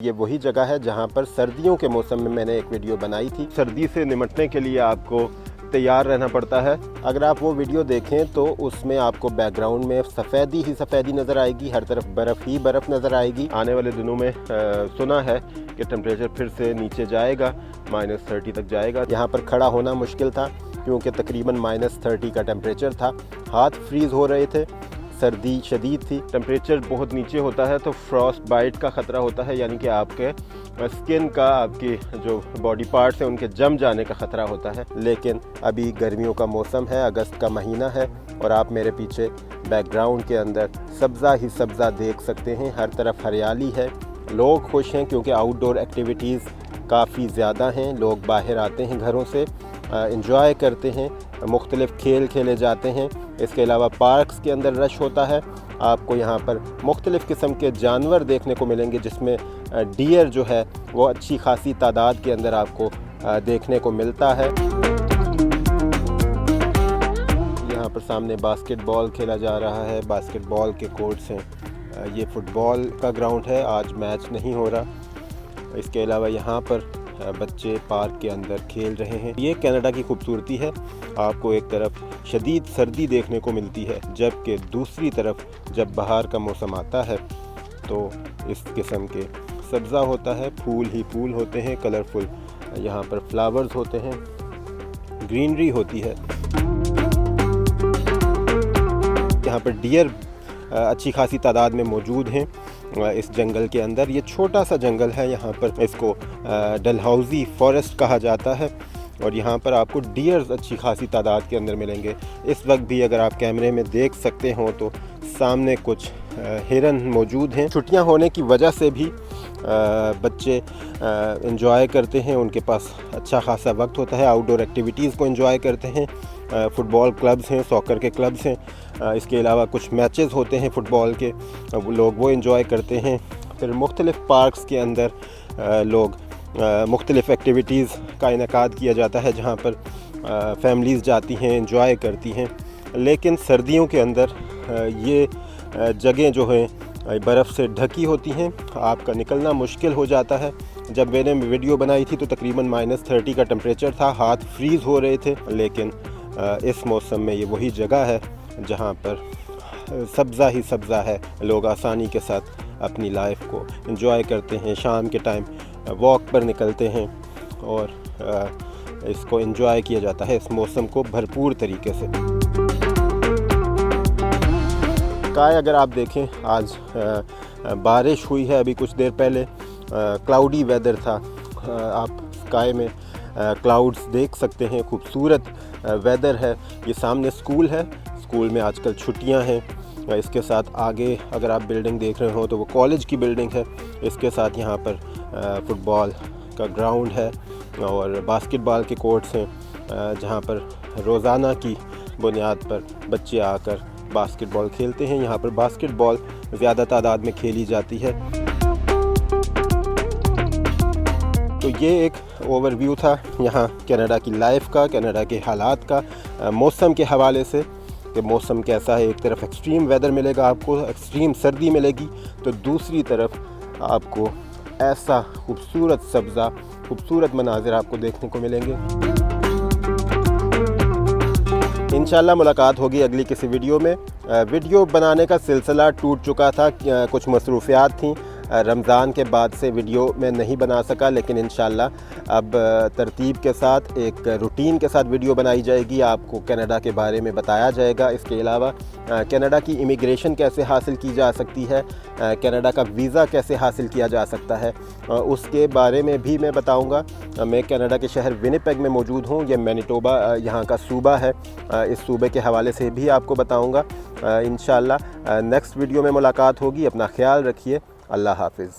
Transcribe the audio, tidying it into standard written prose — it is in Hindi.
ये वही जगह है जहाँ पर सर्दियों के मौसम में मैंने एक वीडियो बनाई थी। सर्दी से निपटने के लिए आपको तैयार रहना पड़ता है। अगर आप वो वीडियो देखें तो उसमें आपको बैकग्राउंड में सफ़ेदी ही सफ़ेदी नज़र आएगी, हर तरफ बर्फ़ ही बर्फ़ नज़र आएगी। आने वाले दिनों में सुना है कि टेम्परेचर फिर से नीचे जाएगा, -30 तक जाएगा। यहाँ पर खड़ा होना मुश्किल था क्योंकि तकरीबन -30 का टेम्परेचर था, हाथ फ्रीज़ हो रहे थे, सर्दी शदीद थी। टेम्परेचर बहुत नीचे होता है तो फ्रॉस्ट बाइट का ख़तरा होता है, यानी कि आपके स्किन का, आपकी जो बॉडी पार्ट्स हैं उनके जम जाने का ख़तरा होता है। लेकिन अभी गर्मियों का मौसम है, अगस्त का महीना है और आप मेरे पीछे बैकग्राउंड के अंदर सब्ज़ा ही सब्ज़ा देख सकते हैं। हर तरफ हरियाली है, लोग खुश हैं क्योंकि आउटडोर एक्टिविटीज़ काफ़ी ज़्यादा हैं। लोग बाहर आते हैं घरों से, इंजॉय करते हैं, मुख्तलिफ़ खेल खेले जाते हैं। इसके अलावा पार्क्स के अंदर रश होता है। आपको यहाँ पर मुख्तलिफ़ किस्म के जानवर देखने को मिलेंगे, जिसमें डियर जो है वो अच्छी खासी तादाद के अंदर आपको देखने को मिलता है। यहाँ पर सामने बास्केटबॉल खेला जा रहा है, बास्केटबॉल के कोर्ट्स हैं। ये फ़ुटबॉल का ग्राउंड है, आज मैच नहीं हो रहा। इसके अलावा यहाँ पर बच्चे पार्क के अंदर खेल रहे हैं। ये कनाडा की खूबसूरती है, आपको एक तरफ शदीद सर्दी देखने को मिलती है, जबकि दूसरी तरफ जब बाहर का मौसम आता है तो इस किस्म के सब्ज़ा होता है, फूल ही फूल होते हैं, कलरफुल यहाँ पर फ्लावर्स होते हैं, ग्रीनरी होती है। यहाँ पर डियर अच्छी खासी तादाद में मौजूद हैं इस जंगल के अंदर। ये छोटा सा जंगल है, यहाँ पर इसको डलहौजी फॉरेस्ट कहा जाता है और यहाँ पर आपको डियर्स अच्छी खासी तादाद के अंदर मिलेंगे। इस वक्त भी अगर आप कैमरे में देख सकते हो तो सामने कुछ हिरन मौजूद हैं। छुट्टियाँ होने की वजह से भी बच्चे एंजॉय करते हैं, उनके पास अच्छा खासा वक्त होता है, आउटडोर एक्टिविटीज़ को एंजॉय करते हैं। फ़ुटबॉल क्लब्स हैं, सॉकर के क्लब्स हैं, इसके अलावा कुछ मैचेस होते हैं फ़ुटबॉल के, लोग वो एंजॉय करते हैं। फिर मुख्तलिफ़ पार्क्स के अंदर लोग मुख्तलिफ़ एक्टिविटीज़ का इनेकाद किया जाता है, जहाँ पर फैमिलीज़ जाती हैं, एंजॉय करती हैं। लेकिन सर्दियों के अंदर ये जगह जो हैं बर्फ़ से ढकी होती हैं, आपका निकलना मुश्किल हो जाता है। जब मैंने वीडियो बनाई थी तो तकरीबन -30 का टेम्परेचर था, हाथ फ्रीज़ हो रहे थे। लेकिन इस मौसम में ये वही जगह है जहाँ पर सब्ज़ा ही सब्ज़ा है। लोग आसानी के साथ अपनी लाइफ को एंजॉय करते हैं, शाम के टाइम वॉक पर निकलते हैं और इसको एंजॉय किया जाता है, इस मौसम को भरपूर तरीके से। स्काई अगर आप देखें, आज बारिश हुई है, अभी कुछ देर पहले क्लाउडी वेदर था। आप स्काई में क्लाउड्स देख सकते हैं, खूबसूरत वेदर है। ये सामने स्कूल है, स्कूल में आजकल छुट्टियां हैं। इसके साथ आगे अगर आप बिल्डिंग देख रहे हो तो वो कॉलेज की बिल्डिंग है। इसके साथ यहाँ पर फ़ुटबॉल का ग्राउंड है और बास्केटबॉल के कोर्ट्स हैं, जहाँ पर रोज़ाना की बुनियाद पर बच्चे आकर बास्केटबॉल खेलते हैं। यहाँ पर बास्केटबॉल ज़्यादा तादाद में खेली जाती है। तो ये एक ओवरव्यू था यहाँ कनाडा की लाइफ का, कनाडा के हालात का, मौसम के हवाले से कि मौसम कैसा है। एक तरफ एक्सट्रीम वेदर मिलेगा आपको, एक्सट्रीम सर्दी मिलेगी, तो दूसरी तरफ आपको ऐसा खूबसूरत सब्ज़ा, खूबसूरत मनाजिर आपको देखने को मिलेंगे। इंशाल्लाह मुलाकात होगी अगली किसी वीडियो में। वीडियो बनाने का सिलसिला टूट चुका था, कुछ मसरूफियात थीं, रमज़ान के बाद से वीडियो में नहीं बना सका। लेकिन इंशाल्लाह अब तरतीब के साथ, एक रूटीन के साथ वीडियो बनाई जाएगी, आपको कनाडा के बारे में बताया जाएगा। इसके अलावा कनाडा की इमिग्रेशन कैसे हासिल की जा सकती है, कनाडा का वीज़ा कैसे हासिल किया जा सकता है, उसके बारे में भी मैं बताऊंगा। मैं कनाडा के शहर विनिपेग में मौजूद हूँ, ये मैनिटोबा यहाँ का सूबा है, इस सूबे के हवाले से भी आपको बताऊँगा। इंशाल्लाह नेक्स्ट वीडियो में मुलाकात होगी। अपना ख्याल रखिए। अल्लाह हाफ़िज़।